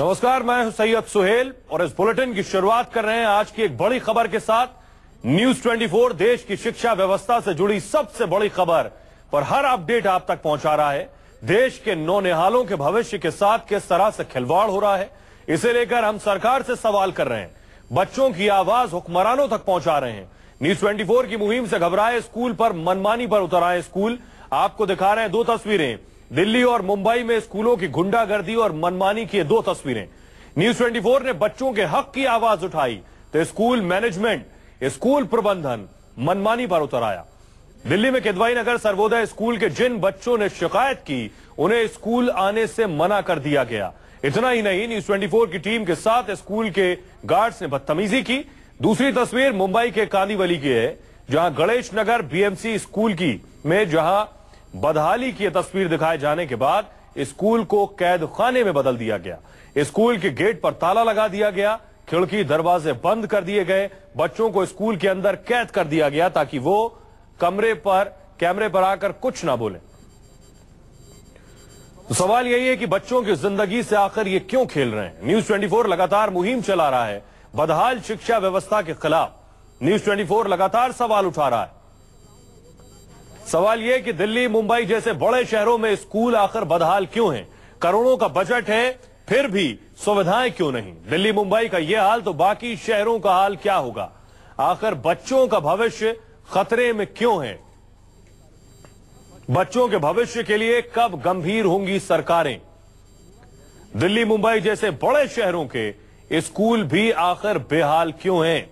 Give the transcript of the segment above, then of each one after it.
नमस्कार, मैं हूं सैयद सुहेल और इस बुलेटिन की शुरुआत कर रहे हैं आज की एक बड़ी खबर के साथ। न्यूज 24 देश की शिक्षा व्यवस्था से जुड़ी सबसे बड़ी खबर पर हर अपडेट आप तक पहुंचा रहा है। देश के नौनिहालों के भविष्य के साथ किस तरह से खिलवाड़ हो रहा है, इसे लेकर हम सरकार से सवाल कर रहे हैं। बच्चों की आवाज हुक्मरानों तक पहुंचा रहे हैं। न्यूज 24 की मुहिम से घबराए स्कूल पर मनमानी पर उतर आए स्कूल। आपको दिखा रहे हैं दो तस्वीरें, दिल्ली और मुंबई में स्कूलों की गुंडागर्दी और मनमानी की दो तस्वीरें। न्यूज 24 ने बच्चों के हक की आवाज उठाई तो स्कूल मैनेजमेंट, स्कूल प्रबंधन मनमानी पर उतर आया। दिल्ली में किदवाई नगर सर्वोदय स्कूल के जिन बच्चों ने शिकायत की, उन्हें स्कूल आने से मना कर दिया गया। इतना ही नहीं, न्यूज 24 की टीम के साथ स्कूल के गार्ड्स ने बदतमीजी की। दूसरी तस्वीर मुंबई के कांदीवली की है, जहां गणेश नगर बीएमसी स्कूल की में जहां बदहाली की तस्वीर दिखाए जाने के बाद स्कूल को कैद खाने में बदल दिया गया। स्कूल के गेट पर ताला लगा दिया गया, खिड़की दरवाजे बंद कर दिए गए, बच्चों को स्कूल के अंदर कैद कर दिया गया ताकि वो कैमरे पर आकर कुछ ना बोले। तो सवाल यही है कि बच्चों की जिंदगी से आखिर ये क्यों खेल रहे हैं। न्यूज 24 लगातार मुहिम चला रहा है बदहाल शिक्षा व्यवस्था के खिलाफ। न्यूज 24 लगातार सवाल उठा रहा है। सवाल यह कि दिल्ली, मुंबई जैसे बड़े शहरों में स्कूल आखिर बदहाल क्यों हैं? करोड़ों का बजट है, फिर भी सुविधाएं क्यों नहीं? दिल्ली मुंबई का यह हाल तो बाकी शहरों का हाल क्या होगा? आखिर बच्चों का भविष्य खतरे में क्यों है? बच्चों के भविष्य के लिए कब गंभीर होंगी सरकारें? दिल्ली मुंबई जैसे बड़े शहरों के स्कूल भी आखिर बेहाल क्यों हैं?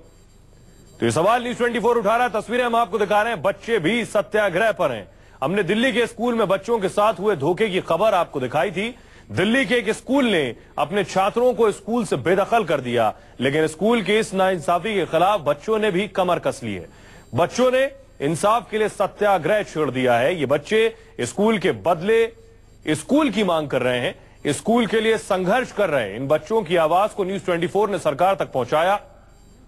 तो ये सवाल न्यूज 24 उठा रहा है। तस्वीरें हम आपको दिखा रहे हैं, बच्चे भी सत्याग्रह पर हैं। हमने दिल्ली के स्कूल में बच्चों के साथ हुए धोखे की खबर आपको दिखाई थी। दिल्ली के एक स्कूल ने अपने छात्रों को स्कूल से बेदखल कर दिया, लेकिन स्कूल की इस नाइंसाफी के खिलाफ बच्चों ने भी कमर कस ली है। बच्चों ने इंसाफ के लिए सत्याग्रह छेड़ दिया है। ये बच्चे स्कूल के बदले स्कूल की मांग कर रहे हैं, स्कूल के लिए संघर्ष कर रहे हैं। इन बच्चों की आवाज को न्यूज 24 ने सरकार तक पहुंचाया।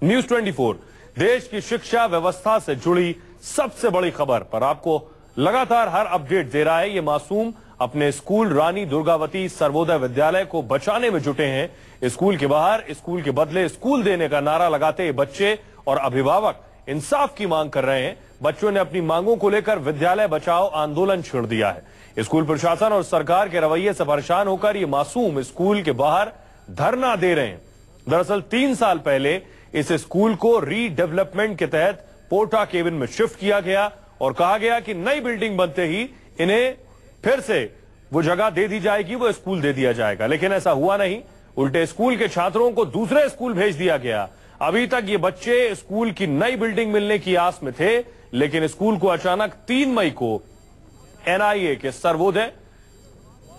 न्यूज 24 देश की शिक्षा व्यवस्था से जुड़ी सबसे बड़ी खबर पर आपको लगातार हर अपडेट दे रहा है। ये मासूम अपने स्कूल रानी दुर्गावती सर्वोदय विद्यालय को बचाने में जुटे हैं। स्कूल के बाहर स्कूल के बदले स्कूल देने का नारा लगाते ये बच्चे और अभिभावक इंसाफ की मांग कर रहे हैं। बच्चों ने अपनी मांगों को लेकर विद्यालय बचाओ आंदोलन छेड़ दिया है। स्कूल प्रशासन और सरकार के रवैये से परेशान होकर ये मासूम स्कूल के बाहर धरना दे रहे हैं। दरअसल 3 साल पहले इस स्कूल को रीडेवलपमेंट के तहत पोर्टा केबिन में शिफ्ट किया गया और कहा गया कि नई बिल्डिंग बनते ही इन्हें फिर से वो जगह दे दी जाएगी, वो स्कूल दे दिया जाएगा। लेकिन ऐसा हुआ नहीं, उल्टे स्कूल के छात्रों को दूसरे स्कूल भेज दिया गया। अभी तक ये बच्चे स्कूल की नई बिल्डिंग मिलने की आस में थे, लेकिन स्कूल को अचानक 3 मई को एनआईए के सर्वोदय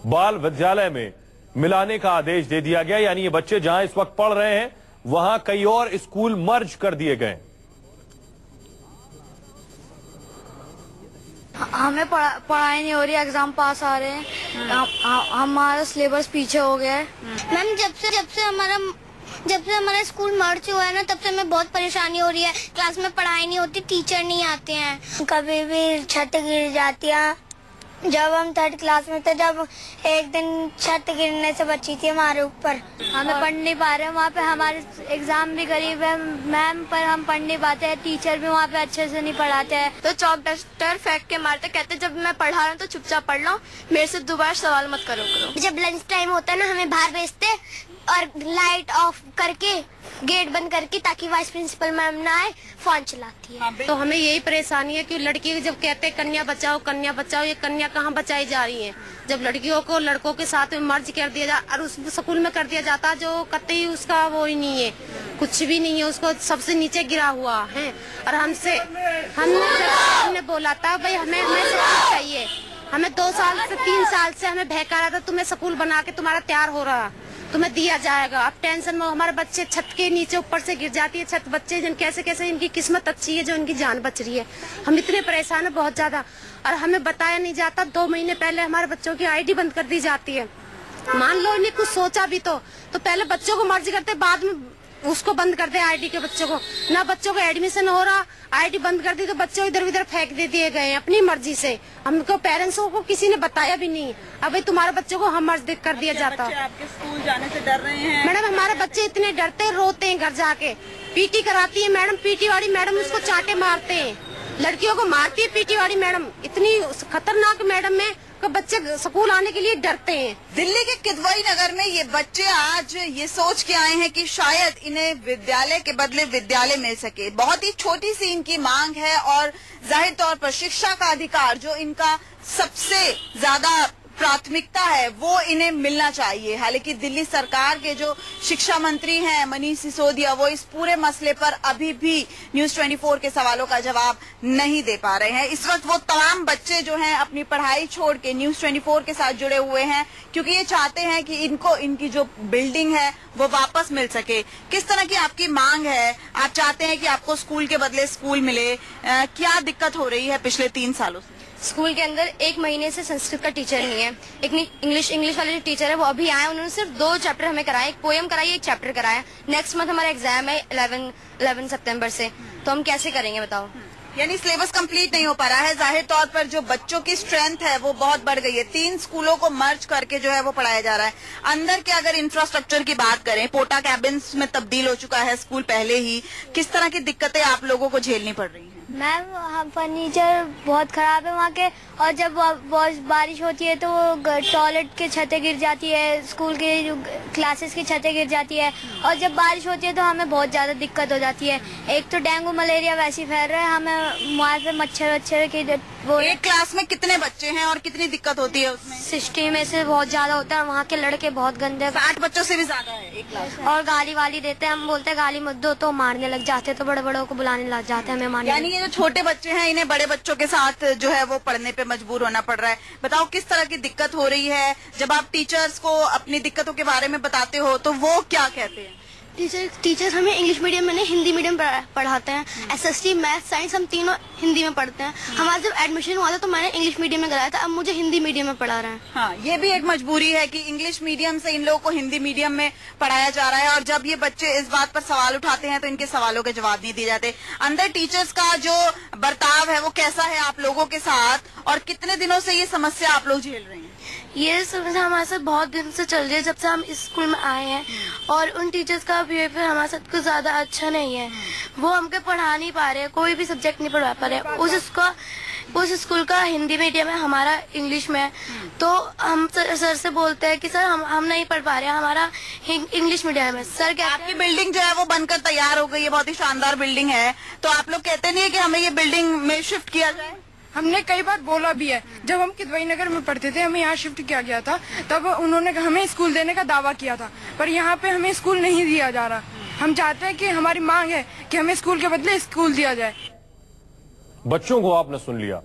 बाल विद्यालय में मिलाने का आदेश दे दिया गया। यानी ये बच्चे जहां इस वक्त पढ़ रहे हैं वहां कई और स्कूल मर्ज कर दिए गए। हमें पढ़ाई नहीं हो रही, एग्जाम पास आ रहे हैं, हमारा सिलेबस पीछे हो गया है। मैम जब से हमारा स्कूल मर्ज हुआ है ना, तब से हमें बहुत परेशानी हो रही है। क्लास में पढ़ाई नहीं होती, टीचर नहीं आते हैं, कभी भी छत गिर जाती है। जब हम 3rd क्लास में थे, जब एक दिन छत गिरने से बची थी हमारे ऊपर। हमें पढ़ नहीं पा रहे हैं, वहाँ पे हमारे एग्जाम भी करीब है मैम, पर हम पढ़ नहीं पाते हैं। टीचर भी वहाँ पे अच्छे से नहीं पढ़ाते हैं। तो चौक डस्टर फेंक के मारते, कहते जब मैं पढ़ा रहा हूँ तो चुपचाप पढ़ लो, मेरे से दोबारा सवाल मत करो। जब लंच टाइम होता है ना, हमें बाहर भेजते और लाइट ऑफ करके गेट बंद करके, ताकि वाइस प्रिंसिपल मैम ना आए, फोन चलाती है। तो हमें यही परेशानी है कि लड़की जब कहते हैं कन्या बचाओ, ये कन्या कहाँ बचाई जा रही है? जब लड़कियों को लड़कों के साथ में मर्ज कर दिया जाता और उस स्कूल में कर दिया जाता जो कतई उसका वो ही नहीं है, कुछ भी नहीं है, उसको सबसे नीचे गिरा हुआ है। और हमने बोला था भाई हमें चाहिए, हमें 2 साल से 3 साल से हमें बहका रहा था, तुम्हें स्कूल बना के तुम्हारा तैयार हो रहा, तुम्हें दिया जाएगा। अब टेंशन में हमारे बच्चे छत के नीचे ऊपर से गिर जाती है छत, बच्चे जिन कैसे इनकी किस्मत अच्छी है जो इनकी जान बच रही है। हम इतने परेशान है बहुत ज्यादा, और हमें बताया नहीं जाता। 2 महीने पहले हमारे बच्चों की आईडी बंद कर दी जाती है। मान लो इन्हें कुछ सोचा भी तो पहले बच्चों को मर्जी करते, बाद में उसको बंद कर दे आईडी के बच्चों को, ना बच्चों को एडमिशन हो रहा, आईडी बंद कर दी तो बच्चे इधर उधर फेंक दे दिए गए अपनी मर्जी से। हमको पेरेंट्स को किसी ने बताया भी नहीं, अभी तुम्हारे बच्चों को हम मर्ज कर दिया जाता। आपके स्कूल जाने से डर रहे हैं? मैडम हमारे बच्चे इतने डरते रोते हैं, घर जाके पीटी कराती है मैडम, पीटी वाली मैडम उसको चांटे मारते हैं, लड़कियों को मारती है पीटी वाली मैडम, इतनी खतरनाक मैडम है कि बच्चे स्कूल आने के लिए डरते हैं। दिल्ली के किदवई नगर में ये बच्चे आज ये सोच के आए हैं कि शायद इन्हें विद्यालय के बदले विद्यालय मिल सके। बहुत ही छोटी सी इनकी मांग है और जाहिर तौर पर शिक्षा का अधिकार जो इनका सबसे ज्यादा प्राथमिकता है वो इन्हें मिलना चाहिए। हालांकि दिल्ली सरकार के जो शिक्षा मंत्री हैं मनीष सिसोदिया, वो इस पूरे मसले पर अभी भी न्यूज 24 के सवालों का जवाब नहीं दे पा रहे हैं। इस वक्त वो तमाम बच्चे जो हैं अपनी पढ़ाई छोड़ के न्यूज 24 के साथ जुड़े हुए हैं, क्योंकि ये चाहते हैं कि इनको इनकी जो बिल्डिंग है वो वापस मिल सके। किस तरह की आपकी मांग है? आप चाहते हैं कि आपको स्कूल के बदले स्कूल मिले? क्या दिक्कत हो रही है पिछले 3 सालों से? स्कूल के अंदर 1 महीने से संस्कृत का टीचर नहीं है। एक इंग्लिश वाले जो टीचर है वो अभी आए, उन्होंने सिर्फ 2 चैप्टर हमें कराए, एक पोयम कराई, एक चैप्टर कराया। नेक्स्ट मंथ हमारा एग्जाम है 11 सितंबर से, तो हम कैसे करेंगे बताओ? यानी सिलेबस कंप्लीट नहीं हो पा रहा है। जाहिर तौर पर जो बच्चों की स्ट्रेंथ है वो बहुत बढ़ गई है। 3 स्कूलों को मर्ज करके जो है वो पढ़ाया जा रहा है। अंदर के अगर इंफ्रास्ट्रक्चर की बात करें, पोटा कैबिन्स में तब्दील हो चुका है स्कूल पहले ही। किस तरह की दिक्कतें आप लोगों को झेलनी पड़ रही हैं? मैम फर्नीचर बहुत खराब है वहाँ के, और जब बहुत बारिश होती है तो टॉयलेट की छतें गिर जाती है, स्कूल के जो क्लासेस की छतें गिर जाती है, और जब बारिश होती है तो हमें बहुत ज्यादा दिक्कत हो जाती है। एक तो डेंगू मलेरिया वैसे फैल रहा है, हमें वहाँ पे मच्छर की वो। एक क्लास में कितने बच्चे हैं और कितनी दिक्कत होती है उसमें? 60 में से बहुत ज्यादा होता है। वहाँ के लड़के बहुत गंदे, 60 बच्चों से भी ज्यादा है एक क्लास में। और गाली वाली देते हैं, हम बोलते हैं गाली मत दो तो मारने लग जाते हैं, तो बड़े बड़ों को बुलाने लग जाते हैं हमें मारने। यानी ये जो छोटे बच्चे हैं इन्हें बड़े बच्चों के साथ जो है वो पढ़ने पे मजबूर होना पड़ रहा है। बताओ किस तरह की दिक्कत हो रही है? जब आप टीचर्स को अपनी दिक्कतों के बारे में बताते हो तो वो क्या कहते हैं? टीचर्स हमें इंग्लिश मीडियम में नहीं हिंदी मीडियम पढ़ाते हैं। SST, मैथ, साइंस हम तीनों हिंदी में पढ़ते हैं। हमारा जब एडमिशन हुआ था तो मैंने इंग्लिश मीडियम में कराया था, अब मुझे हिंदी मीडियम में पढ़ा रहे हैं। हाँ, ये भी एक मजबूरी है कि इंग्लिश मीडियम से इन लोगों को हिंदी मीडियम में पढ़ाया जा रहा है, और जब ये बच्चे इस बात पर सवाल उठाते हैं तो इनके सवालों के जवाब नहीं दिए जाते। अंदर टीचर्स का जो बर्ताव है वो कैसा है आप लोगों के साथ, और कितने दिनों से ये समस्या आप लोग झेल रहे हैं? ये समस्या हमारे साथ बहुत दिन से चल रही है, जब से हम इस स्कूल में आए हैं, और उन टीचर्स का बिहेवियर हमारे साथ कुछ ज्यादा अच्छा नहीं है। वो हमको पढ़ा नहीं पा रहे, कोई भी सब्जेक्ट नहीं पढ़ा पा रहे। उस स्कूल का हिंदी मीडियम है, हमारा इंग्लिश में है, तो हम सर से बोलते हैं कि सर हम नहीं पढ़ पा रहे, हमारा इंग्लिश मीडियम है। सर कहते हैं आपकी बिल्डिंग जो है वो बनकर तैयार हो गई है, बहुत ही शानदार बिल्डिंग है, तो आप लोग कहते नहीं है कि हमें ये बिल्डिंग में शिफ्ट किया जाए? हमने कई बार बोला भी है। जब हम किदवई नगर में पढ़ते थे, हमें यहाँ शिफ्ट किया गया था, तब उन्होंने हमें स्कूल देने का दावा किया था, पर यहाँ पे हमें स्कूल नहीं दिया जा रहा। हम चाहते हैं कि हमारी मांग है कि हमें स्कूल के बदले स्कूल दिया जाए। बच्चों को आपने सुन लिया,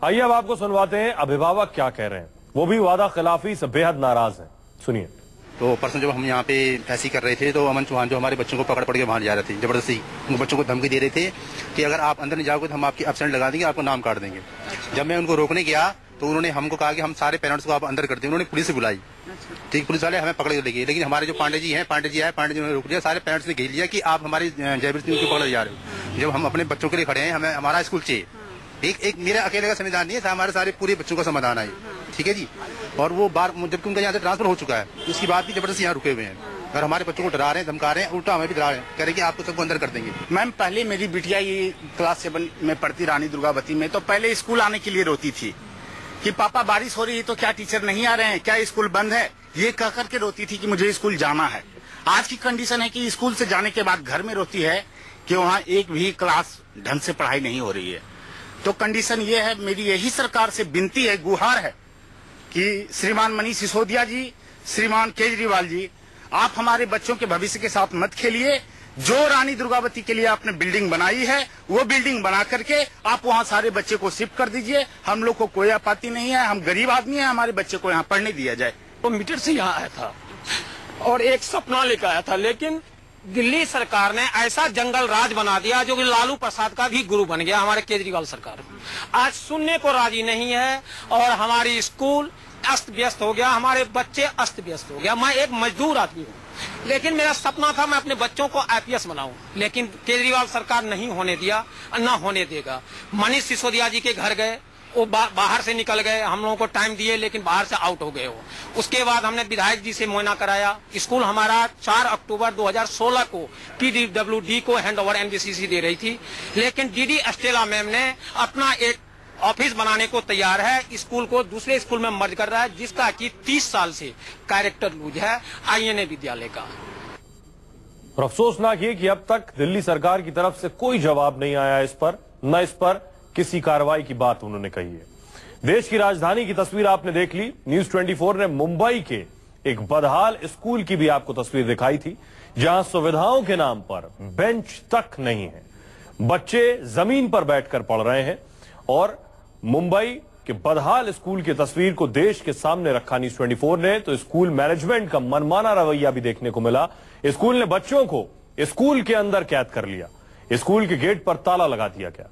आइए अब आपको सुनवाते हैं अभिभावक क्या कह रहे हैं। वो भी वादा खिलाफी से बेहद नाराज हैं, सुनिए। तो परसों जब हम यहाँ पे फैसी कर रहे थे तो अमन चौहान जो हमारे बच्चों को पकड़ के वहाँ जा रहे थे, जबरदस्ती उन बच्चों को धमकी दे रहे थे कि अगर आप अंदर नहीं जाओगे तो हम आपकी एब्सेंट लगा देंगे, आपको नाम काट देंगे। जब मैं उनको रोकने गया तो उन्होंने हमको कहा कि हम सारे पेरेंट्स को आप अंदर करते हैं। उन्होंने पुलिस से बुलाई, ठीक, पुलिस वाले हमें पकड़ के ले गए, लेकिन हमारे जो पांडे जी हैं, पांडे जी ने रोक दिया। सारे पेरेंट्स ने घेर लिया कि आप हमारी जयवीर सिंह को पकड़ जा रहे हो, जब हम अपने बच्चों के लिए खड़े हैं, हमें हमारा स्कूल चाहिए। एक मेरे अकेले का संविधान नहीं है, हमारे सारे पूरे बच्चों का समाधान है, ठीक है जी। और वो बार जबकि उनका यहाँ से ट्रांसफर हो चुका है, उसकी बात भी जबरदस्ती यहाँ रुके हुए हैं, और हमारे बच्चों को डरा रहे हैं, धमका रहे हैं, उल्टा हमें भी डरा रहे हैं, कह रहे हैं कि आपको सबको अंदर कर देंगे। मैम, पहले मेरी बिटिया ये क्लास 7 में पढ़ती रानी दुर्गावती में, तो पहले स्कूल आने के लिए रोती थी कि पापा बारिश हो रही है तो क्या टीचर नहीं आ रहे हैं, क्या स्कूल बंद है, ये कह करके रोती थी कि मुझे स्कूल जाना है। आज की कंडीशन है कि स्कूल से जाने के बाद घर में रोती है कि वहाँ एक भी क्लास ढंग से पढ़ाई नहीं हो रही है। तो कंडीशन ये है, मेरी यही सरकार से विनती है, गुहार है कि श्रीमान मनीष सिसोदिया जी, श्रीमान केजरीवाल जी, आप हमारे बच्चों के भविष्य के साथ मत खेलिए। जो रानी दुर्गावती के लिए आपने बिल्डिंग बनाई है, वो बिल्डिंग बना करके आप वहाँ सारे बच्चे को शिफ्ट कर दीजिए। हम लोग को कोई आपत्ति नहीं है, हम गरीब आदमी है, हमारे बच्चे को यहाँ पढ़ने दिया जाए। तो मीटर से यहाँ आया था और एक सपना लेकर आया था, लेकिन दिल्ली सरकार ने ऐसा जंगल राज बना दिया जो कि लालू प्रसाद का भी गुरु बन गया। हमारे केजरीवाल सरकार आज सुनने को राजी नहीं है, और हमारी स्कूल अस्त व्यस्त हो गया, हमारे बच्चे अस्त व्यस्त हो गया। मैं एक मजदूर आदमी हूँ, लेकिन मेरा सपना था मैं अपने बच्चों को IPS बनाऊं, लेकिन केजरीवाल सरकार नहीं होने दिया, न होने देगा। मनीष सिसोदिया जी के घर गए, वो बाहर से निकल गए, हम लोगों को टाइम दिए लेकिन बाहर से आउट हो गए वो। उसके बाद हमने विधायक जी से मुआयना कराया। स्कूल हमारा 4 अक्टूबर 2016 को PWD को हैंड ओवर NBCC दे रही थी, लेकिन DD अस्टेला मैम ने अपना एक ऑफिस बनाने को तैयार है, स्कूल को दूसरे स्कूल में मर्ज कर रहा है, जिसका कि 30 साल से कैरेक्टर लूज है INA विद्यालय का। और अफसोसनाक ये कि अब तक दिल्ली सरकार की तरफ से कोई जवाब नहीं आया इस पर, न इस पर किसी कार्रवाई की बात उन्होंने कही है। देश की राजधानी की तस्वीर आपने देख ली। न्यूज 24 ने मुंबई के एक बदहाल स्कूल की भी आपको तस्वीर दिखाई थी, जहां सुविधाओं के नाम पर बेंच तक नहीं है, बच्चे जमीन पर बैठकर पढ़ रहे हैं। और मुंबई के बदहाल स्कूल की तस्वीर को देश के सामने रखा न्यूज 24 ने, तो स्कूल मैनेजमेंट का मनमाना रवैया भी देखने को मिला। स्कूल ने बच्चों को स्कूल के अंदर कैद कर लिया, स्कूल के गेट पर ताला लगा दिया गया।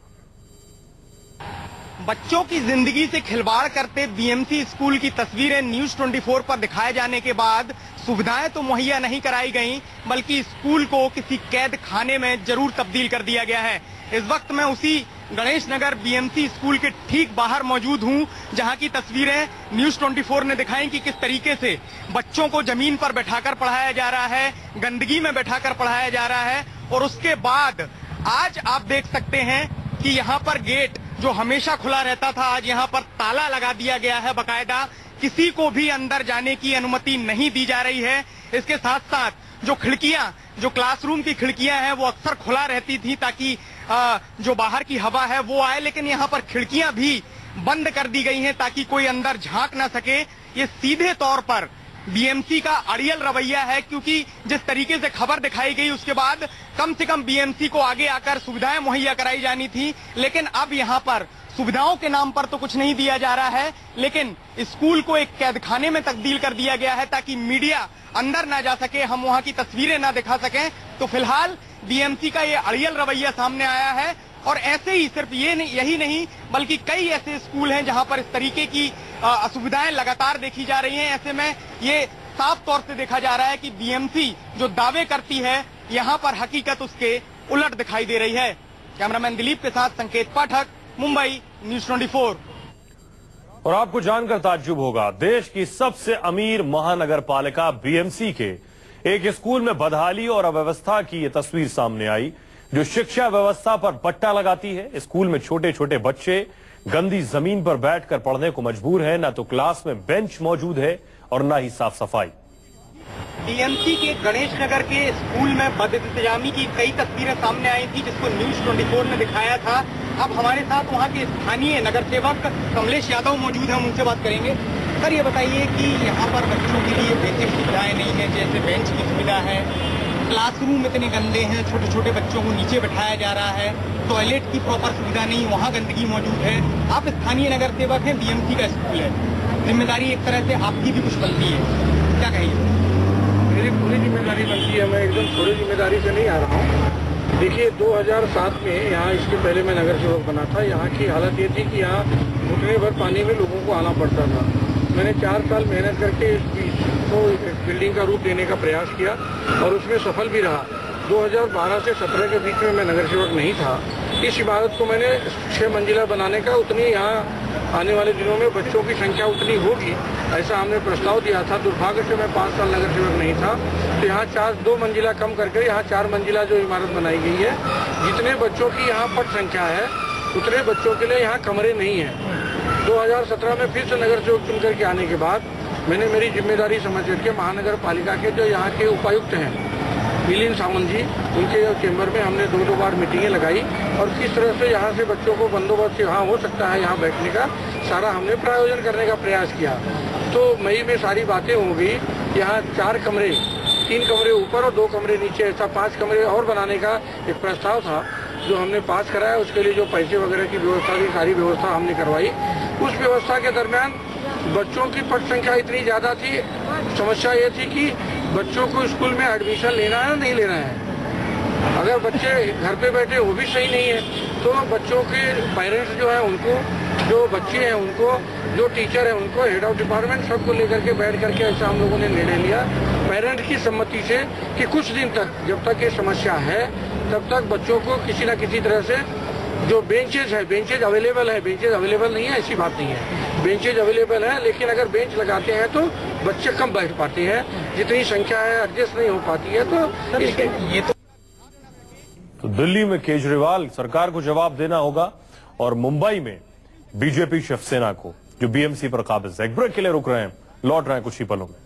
बच्चों की जिंदगी से खिलवाड़ करते BMC स्कूल की तस्वीरें न्यूज 24 पर दिखाए जाने के बाद सुविधाएं तो मुहैया नहीं कराई गईं, बल्कि स्कूल को किसी कैद खाने में जरूर तब्दील कर दिया गया है। इस वक्त मैं उसी गणेश नगर BMC स्कूल के ठीक बाहर मौजूद हूं, जहां की तस्वीरें न्यूज 24 ने दिखाई कि किस तरीके से बच्चों को जमीन पर बैठाकर पढ़ाया जा रहा है, गंदगी में बैठाकर पढ़ाया जा रहा है। और उसके बाद आज आप देख सकते हैं कि यहाँ पर गेट जो हमेशा खुला रहता था, आज यहाँ पर ताला लगा दिया गया है बकायदा। किसी को भी अंदर जाने की अनुमति नहीं दी जा रही है। इसके साथ साथ जो खिड़कियां, जो क्लासरूम की खिड़कियां हैं, वो अक्सर खुला रहती थी ताकि जो बाहर की हवा है वो आए, लेकिन यहाँ पर खिड़कियां भी बंद कर दी गई हैं ताकि कोई अंदर झांक ना सके। ये सीधे तौर पर BMC का अड़ियल रवैया है, क्योंकि जिस तरीके से खबर दिखाई गई उसके बाद कम से कम BMC को आगे आकर सुविधाएं मुहैया कराई जानी थी, लेकिन अब यहाँ पर सुविधाओं के नाम पर तो कुछ नहीं दिया जा रहा है, लेकिन स्कूल को एक कैदखाने में तब्दील कर दिया गया है ताकि मीडिया अंदर ना जा सके, हम वहाँ की तस्वीरें ना दिखा सकें। तो फिलहाल BMC का ये अड़ियल रवैया सामने आया है। और ऐसे ही सिर्फ यही नहीं बल्कि कई ऐसे स्कूल हैं जहां पर इस तरीके की असुविधाएं लगातार देखी जा रही हैं। ऐसे में ये साफ तौर से देखा जा रहा है कि BMC जो दावे करती है, यहां पर हकीकत उसके उलट दिखाई दे रही है। कैमरामैन दिलीप के साथ संकेत पाठक, मुंबई, न्यूज 24। और आपको जानकर ताज्जुब होगा, देश की सबसे अमीर महानगर पालिका BMC के एक स्कूल में बदहाली और अव्यवस्था की ये तस्वीर सामने आई, जो शिक्षा व्यवस्था पर पट्टा लगाती है। स्कूल में छोटे छोटे बच्चे गंदी जमीन पर बैठकर पढ़ने को मजबूर हैं, ना तो क्लास में बेंच मौजूद है और ना ही साफ सफाई। BMC के गणेश नगर के स्कूल में बदइंतजामी की कई तस्वीरें सामने आई थी, जिसको न्यूज 24 ने दिखाया था। अब हमारे साथ वहाँ के स्थानीय नगर सेवक कमलेश यादव मौजूद हैं, उनसे बात करेंगे। सर, ये बताइए कि यहाँ पर बच्चों के लिए बेसिक सुविधाएं नहीं है, जैसे बेंच की सुविधा है, क्लासरूम इतने गंदे हैं, छोटे छोटे बच्चों को नीचे बैठाया जा रहा है, टॉयलेट की प्रॉपर सुविधा नहीं, वहाँ गंदगी मौजूद है। आप स्थानीय नगर सेवक हैं, BMC का स्कूल है, जिम्मेदारी एक तरह से आपकी भी कुछ बनती है, क्या कहिए? मेरी पूरी जिम्मेदारी बनती है, मैं एकदम थोड़ी जिम्मेदारी से नहीं आ रहा हूँ। देखिए, 2007 में यहाँ, इसके पहले मैं नगर सेवक बना था, यहाँ की हालत ये थी कि यहाँ घुटने भर पानी में लोगों को आना पड़ता था। मैंने 4 साल मेहनत करके इसको बिल्डिंग का रूप देने का प्रयास किया और उसमें सफल भी रहा। 2012 से 17 के बीच में मैं नगर सेवक नहीं था। इस इमारत को मैंने 6 मंजिला बनाने का, उतनी यहाँ आने वाले दिनों में बच्चों की संख्या उतनी होगी, ऐसा हमने प्रस्ताव दिया था। दुर्भाग्य से मैं 5 साल नगर सेवक नहीं था, तो यहाँ 2 मंजिला कम करके यहाँ 4 मंजिला जो इमारत बनाई गई है। जितने बच्चों की यहाँ पट संख्या है, उतने बच्चों के लिए यहाँ कमरे नहीं है। 2017 में फिर से नगर सेवक चुन करके आने के बाद मैंने मेरी जिम्मेदारी समझ करके महानगर पालिका के जो यहाँ के उपायुक्त हैं मिलिंद सावंत जी, उनके चेंबर में हमने 2 बार मीटिंगें लगाई और किस तरह से यहाँ से बच्चों को बंदोबस्त यहाँ हो सकता है, यहाँ बैठने का सारा हमने प्रायोजन करने का प्रयास किया। तो मई में सारी बातें हो गई। यहाँ 4 कमरे, 3 कमरे ऊपर और 2 कमरे नीचे, ऐसा 5 कमरे और बनाने का एक प्रस्ताव था जो हमने पास कराया। उसके लिए जो पैसे वगैरह की व्यवस्था थी, सारी व्यवस्था हमने करवाई। उस व्यवस्था के दरमियान बच्चों की पट संख्या इतनी ज्यादा थी, समस्या ये थी कि बच्चों को स्कूल में एडमिशन लेना है नहीं लेना है। अगर बच्चे घर पे बैठे वो भी सही नहीं है, तो बच्चों के पेरेंट्स जो है उनको, जो बच्चे हैं उनको, जो टीचर है उनको, हेड ऑफ डिपार्टमेंट सबको लेकर के बैठ करके ऐसा हम लोगों ने निर्णय लिया पेरेंट की सम्मति से कि कुछ दिन तक, जब तक ये समस्या है तब तक बच्चों को किसी न किसी तरह से जो बेंचेज है, बेंचेज अवेलेबल है, बेंचेज अवेलेबल नहीं है ऐसी बात नहीं है, बेंचेज अवेलेबल है, लेकिन अगर बेंच लगाते हैं तो बच्चे कम बैठ पाते हैं, जितनी संख्या है एडजस्ट नहीं हो पाती है। तो दिल्ली में केजरीवाल सरकार को जवाब देना होगा और मुंबई में बीजेपी शिवसेना को, जो बीएमसी पर काबिज है। एक ब्रेक के लिए रुक रहे हैं, लौट रहे हैं कुछ ही पलों में।